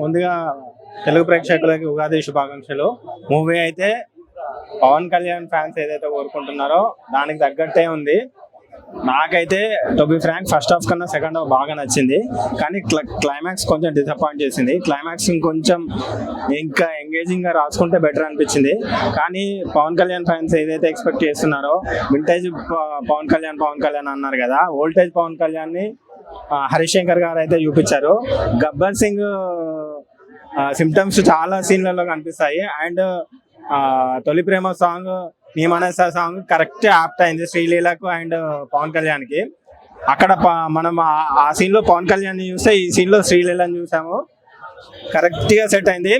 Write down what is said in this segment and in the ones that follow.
ముందుగా తెలుగు ప్రేక్షకులకి ఉగాది శుభాకాంక్షలు. మూవీ అయితే పవన్ కళ్యాణ్ ఫ్యాన్స్ ఏదైతే కోరుకుంటున్నారో దానికి తగ్గట్టే ఉంది. నాకైతే to be frank first half కన్నా సెకండ్ హాఫ్ బాగా నచ్చింది, కానీ క్లైమాక్స్ కొంచెం డిసప్పాయింట్ చేసింది. క్లైమాక్స్ ఇంకొంచెం ఇంకా ఎంగేజింగ్ గా రాసుకుంటే బెటర్ అనిపించింది. కానీ పవన్ కళ్యాణ్ ఫ్యాన్స్ ఏదైతే ఎక్స్పెక్ట్ చేస్తున్నారో, వింటేజ్ పవన్ కళ్యాణ్ అన్నారు కదా, ఓల్టేజ్ పవన్ కళ్యాణ్ ని హరీష్ శంకర్ గారు అయితే చూపించారు. గబ్బర్ సింగ్ సిమ్టమ్స్ చాలా సీన్లలో కనిపిస్తాయి. అండ్ తొలి ప్రేమ సాంగ్, నీ మనస సాంగ్ కరెక్ట్ యాప్ట్ అయింది శ్రీలీలకు అండ్ పవన్ కళ్యాణ్ కి. అక్కడ మనం ఆ సీన్ లో పవన్ కళ్యాణ్ చూస్తే ఈ సీన్ లో శ్రీలీలని చూసాము. కరెక్ట్ గా సెట్ అయింది.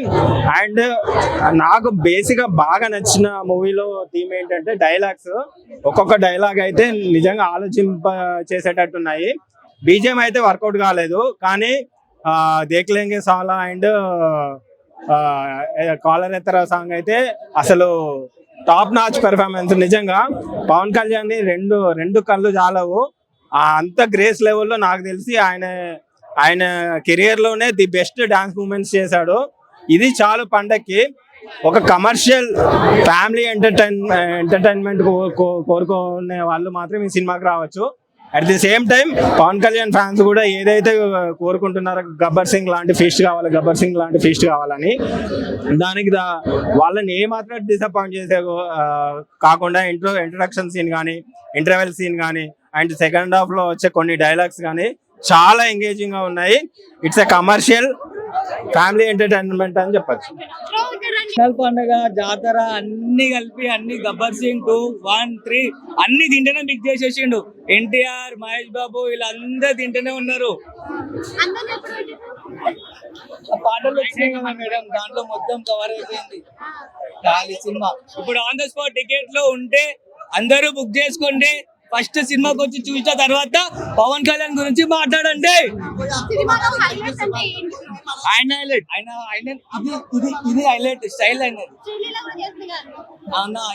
అండ్ నాకు బేసిక్ గా బాగా నచ్చిన మూవీలో థీమ్ ఏంటంటే డైలాగ్స్. ఒక్కొక్క డైలాగ్ అయితే నిజంగా ఆలోచింప చేసేటట్టున్నాయి. బీజిఎం అయితే వర్కౌట్ కాలేదు, కానీ దేఖ్లేంగే సాలా అండ్ కాలర్ ఎత్తర సాంగ్ అయితే అసలు టాప్ నాచ్ పెర్ఫార్మెన్స్. నిజంగా పవన్ కళ్యాణ్ ని రెండు కళ్ళు చాలవు. అంత గ్రేస్ లెవెల్లో నాకు తెలిసి ఆయన కెరియర్ లోనే ది బెస్ట్ డాన్స్ మూమెంట్స్ చేశాడు. ఇది చాలు పండక్కి. ఒక కమర్షియల్ ఫ్యామిలీ ఎంటర్టైన్మెంట్ కోరుకునే వాళ్ళు మాత్రం ఈ సినిమాకి రావచ్చు. At the same time Pawan Kalyan fans కూడా ఏదైతే కోరుకుంటున్నారో గబ్బర్ సింగ్ లాంటి ఫీస్ట్ కావాలని, దానికి వాళ్ళని ఏమాత్రం డిసప్పాయింట్ చేసే కాకుండా ఇంట్రొడక్షన్ సీన్ కానీ, ఇంటర్వెల్ సీన్ కానీ అండ్ సెకండ్ హాఫ్ లో వచ్చే కొన్ని డైలాగ్స్ కానీ చాలా ఎంగేజింగ్ గా ఉన్నాయి. It's a commercial family entertainment అని చెప్పచ్చు. పండుగ, జాతర అన్ని కలిపి అన్ని గబ్బర్ సింగ్ 2, 1, 3 అన్ని తింటేనే మిక్స్ చేసేసిండు. ఎన్టీఆర్, మహేష్ బాబు వీళ్ళందరూ తింటూనే ఉన్నారు. పాటలు వచ్చినాయి కదా మేడం, దాంట్లో మొత్తం కవర్ అయిపోయింది ఖాళీ సినిమా. ఇప్పుడు ఆన్ ద స్పాట్ టికెట్ లో ఉంటే అందరూ బుక్ చేసుకోండి. ఫస్ట్ సినిమాకి వచ్చి చూసిన తర్వాత పవన్ కళ్యాణ్ గురించి మాట్లాడండి. ఇది హైలైట్ స్టైల్ అయినది.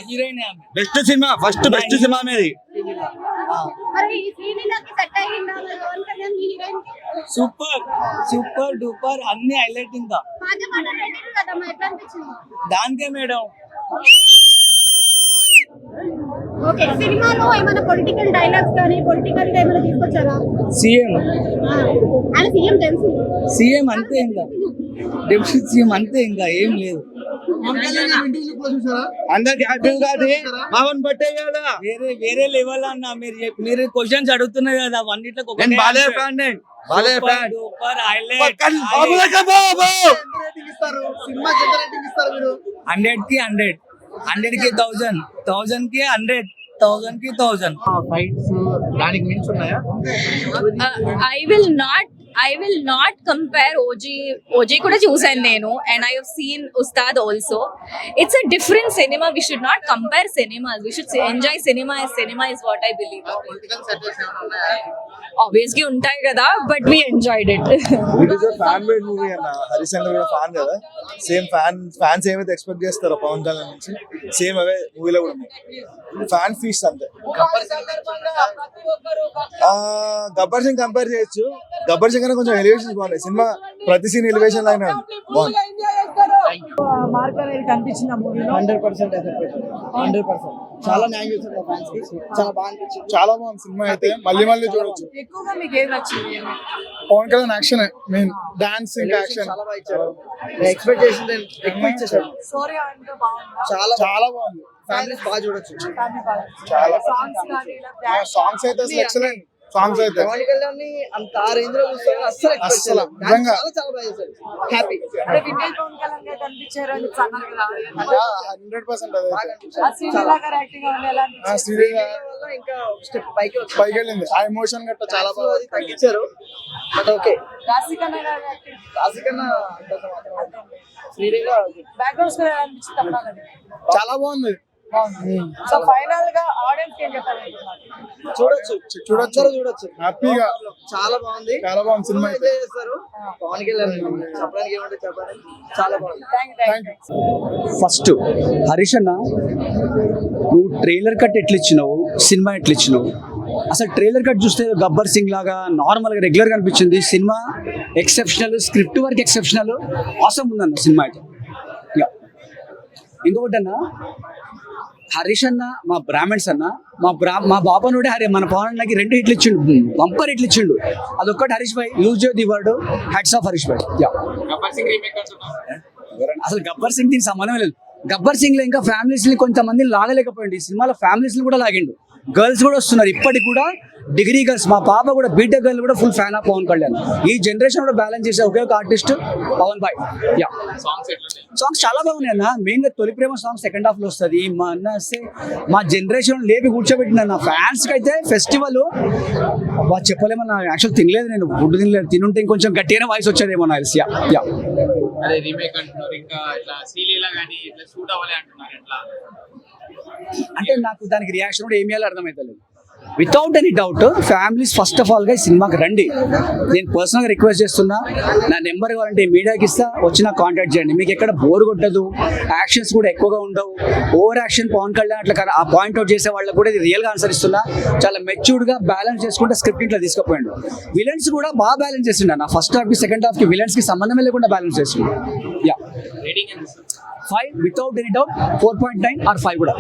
Heroine best cinema, first best cinema అనేది. సూపర్ డూపర్ అన్ని హైలైట్. ఇంకా దానికే మేడం. ఓకే, సినిమాలో ఏమైనా పొలిటికల్ డైలాగ్స్ కానీ పొలిటికల్ గా ఏమైనా తీసుకొచ్చారా? సీఎం అంతే, ఇంకా డిప్యూటీ సీఎం అంతే, ఇంకా ఏం లేదు. అందరికి హ్యాపీ కాదు, పవన్ పట్టేయాలా వేరే లెవెల్ అన్న. మీరు క్వశ్చన్స్ అడుగుతున్నారు కదా, అన్నిట్లో 100 కి 100, 100 కి 1000, 1000 కి 100, 1000 కి 1000. ఫైట్స్ దానికి మించి ఉన్నాయా? I will not compare OG kuda chusaను నేను, and I have seen Ustad also. It's a different cinema. We should not compare cinemas. We should enjoy cinema as cinema is what I believe. Political settles ఏమైనా ఉన్నాయా? Obviously ఉంటాయి కదా, but we enjoyed it. It is a fan made movie అన్న. హరీష్ శంకర్ కూడా fan కదా, same fans ఏమైతే expect చేస్తారో పవన్ కళ్యాణ్ నుంచి సేమ్ అవే మూవీలో కూడా ఉన్నాయి. ఫ్యాన్ ఫీస్ట్ అంతే. గబ్బర్ సింగ్ కంపేర్ చేయొచ్చు. గబ్బర్ సింగ్ కొంచెం ఎలివేషన్స్ బాగున్నాయి. సినిమా ప్రతి సీన్ ఎలివేషన్ లాగానే బాగుంది. మార్క్ అనేది కనిపించింది ఆ మూవీలో. 100% 100% చాలా న్యాయం చేశారు ఫ్యాన్స్ కి. చాలా బాగా అనిపించింది. చాలా బాగుంది సినిమా అయితే. మళ్ళీ చూడొచ్చు. ఎక్కువగా మీకు ఏది నచ్చింది? Pawan Kalyan action, main dance ఇంకా యాక్షన్ చాలా బాగా ఇచ్చారు. ఎక్స్పెక్టేషన్ ఎక్కువ ఇచ్చేసారు. స్టోరీ అంతా బాగుంది, చాలా బాగుంది. ఫ్యామిలీస్ బాగా చూడొచ్చు. చాలా సాంగ్స్ అయితే అసలు ఎక్సలెంట్. సాంగ్స్ అయితే పవన్ కళ్యాణ్ ని అంత ఆ రేంజ్ లో చూస్తాను అస్సలు నిజంగా చాలా బాగా చేశారు. హ్యాపీ. అంటే వింటేజ్ పవన్ కళ్యాణ్ గారు కనిపించారు అని అన్నారు కదా, 100% అదే. ఆ శ్రీలీల గారి యాక్టింగ్ అవన్నీ ఎలా అనిపించింది? శ్రీలీల వల్ల ఇంకా స్టెప్ పైకి వెళ్ళింది. ఆ ఎమోషన్ గట్ట చాలా బాగా తగ్గించారు. But okay. రాశికన్న గారి acting, Raashi Khanna Sreeleela background score ఎలా అనిపించింది? చాలా బాగుంది. సో ఫైనల్ గా ఆడియన్స్ ఏం చెప్తారు? చూడొచ్చు హ్యాపీగా. చాలా బాగుంది సినిమా అయితే. చేస్తారు. పవన్ కళ్యాణ్ చెప్పడానికి ఏమంటే చెప్పాలి, చాలా బాగుంది. Thank you. ఫస్ట్ హరీష్ అన్న, నువ్వు ట్రైలర్ కట్ ఎట్లా ఇచ్చినావు, సినిమా ఎట్లా ఇచ్చినావు, అసలు ట్రైలర్ కట్ చూస్తే గబ్బర్ సింగ్ లాగా నార్మల్గా రెగ్యులర్గా అనిపించింది. సినిమా ఎక్సెప్షనల్, స్క్రిప్ట్ వరకు ఎక్సెప్షనల్, ఆసమ్ ఉందన్న సినిమా అయితే. ఇంకొకటి అన్న, హరీష్ అన్న మా బ్రాహ్మణ్స్ అన్న, మా బాబానుడే హరి మన పవన్ అన్నకి 2 హిట్లు ఇచ్చిండు, బంపర్ హిట్లు ఇచ్చిండు. అదొక్కటి Harish bhai use the word, hats off Harish bhai. అసలు గబ్బర్ సింగ్ దీనికి సంబంధం లేదు. గబ్బర్ సింగ్ లో ఇంకా ఫ్యామిలీస్ ని కొంతమంది లాగలేకపోయింది. ఈ సినిమాలో ఫ్యామిలీస్ ని కూడా లాగిండు. గర్ల్స్ కూడా వస్తున్నారు ఇప్పటికి కూడా, డిగ్రీ గర్ల్స్. మా పాప కూడా బీటెక్ గర్ల్ కూడా full fan of Pawan Kalyan. ఈ జనరేషన్ కూడా బ్యాలెన్స్ చేసే ఒకే ఒక ఆర్టిస్ట్ పవన్ భాయ్. సాంగ్స్ చాలా బాగున్నాయి అన్న. మెయిన్ గా తొలి ప్రేమ సాంగ్ సెకండ్ హాఫ్ లో వస్తుంది. మా జనరేషన్ లేపి కూర్చోబెట్టిన నా ఫ్యాన్స్ కి అయితే ఫెస్టివల్ చెప్పలేమన్నా. యాక్చువల్ తినలేదు నేను, ఫుడ్ తినలేదు. తినుంటే ఇంకొంచెం గట్టిగానే వాయిస్ వచ్చేదేమో నాకు తెలిసి. అదే రీమేక్ అంటున్నారు, ఇంకా ఇట్లా శ్రీలీల గానీ ఇట్లా షూట్ అవ్వాలి అంటున్నారు. ఎట్లా అంటే నాకు దానికి రియాక్షన్ కూడా ఏమి చేయాలో అర్థమవుతలేదు. Without any doubt families first of all గా ఈ సినిమాకి రండి. నేను పర్సనల్గా రిక్వెస్ట్ చేస్తున్నా, నా నెంబర్ కావాలంటే మీడియాకి ఇస్తా, వచ్చి నాకు కాంటాక్ట్ చేయండి. మీకు ఎక్కడ బోర్ కొట్టదు, యాక్షన్స్ కూడా ఎక్కువగా ఉండవు. ఓవర్ యాక్షన్ పవన్ కళ్యాణ్ అట్లా ఆ పాయింట్ అవుట్ చేసే వాళ్ళకి కూడా ఇది రియల్గా ఆన్సర్ ఇస్తున్నా. చాలా మెచ్యూర్డ్ గా బ్యాలెన్స్ చేసుకుంటే స్క్రిప్ట్ ఇట్లా తీసుకుపోయిండు. విలన్స్ కూడా బాగా బ్యాలెన్స్ చేసిండు. నా ఫస్ట్ హాఫ్ కి సెకండ్ హాఫ్ కి విలన్స్ కి సంబంధమే లేకుండా బ్యాలెన్స్ చేసిండు. 5 వితౌట్ ఎనీ డౌట్, 4.9 or 5 కూడా.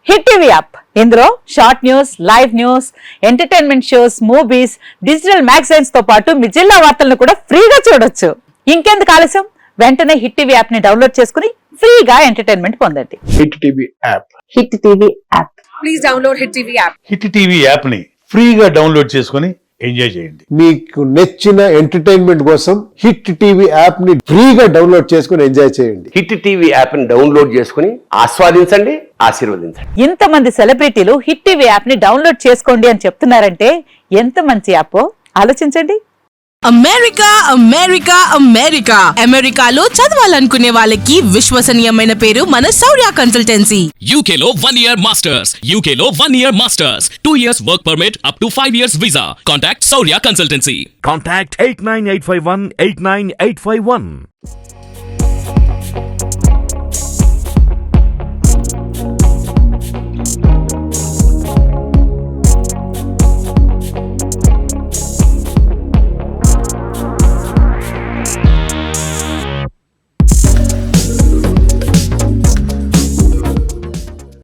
హిట్ టీవీ యాప్, ఇందులో short news, live news, entertainment shows, movies, digital magazines తో పాటు మీ జిల్లా వార్తలను కూడా ఫ్రీగా చూడొచ్చు. ఇంకెందుకు ఆలస్యం, వెంటనే హిట్ టీవీ యాప్ ని డౌన్లోడ్ చేసుకుని ఫ్రీగా ఎంటర్టైన్మెంట్ పొందండి. Hit TV app. Hit TV app, please download hit TV app. Hit TV app ని ఫ్రీగా డౌన్లోడ్ చేసుకుని ఎంజాయ్ చేయండి. మీకు నచ్చిన ఎంటర్టైన్మెంట్ కోసం హిట్ టీవీ యాప్ ని ఫ్రీగా డౌన్లోడ్ చేసుకుని ఎంజాయ్ చేయండి. హిట్ టీవీ యాప్ ని డౌన్లోడ్ చేసుకుని ఆస్వాదించండి, ఆశీర్వదించండి. ఇంతమంది సెలబ్రిటీలు హిట్ టీవీ యాప్ ని డౌన్లోడ్ చేసుకోండి అని చెప్తున్నారంటే ఎంత మంచి యాప్ ఆలోచించండి. అమెరికా అమెరికా అమెరికా అమెరికాలో చదవాలనుకునే వాళ్ళకి విశ్వసనీయమైన పేరు మన శౌర్య కన్సల్టెన్సీ. UK లో 1 year masters, UK లో 1 year masters, 2 years work permit up to 5 years visa. Contact Saurya Consultancy. Contact 89851 89851.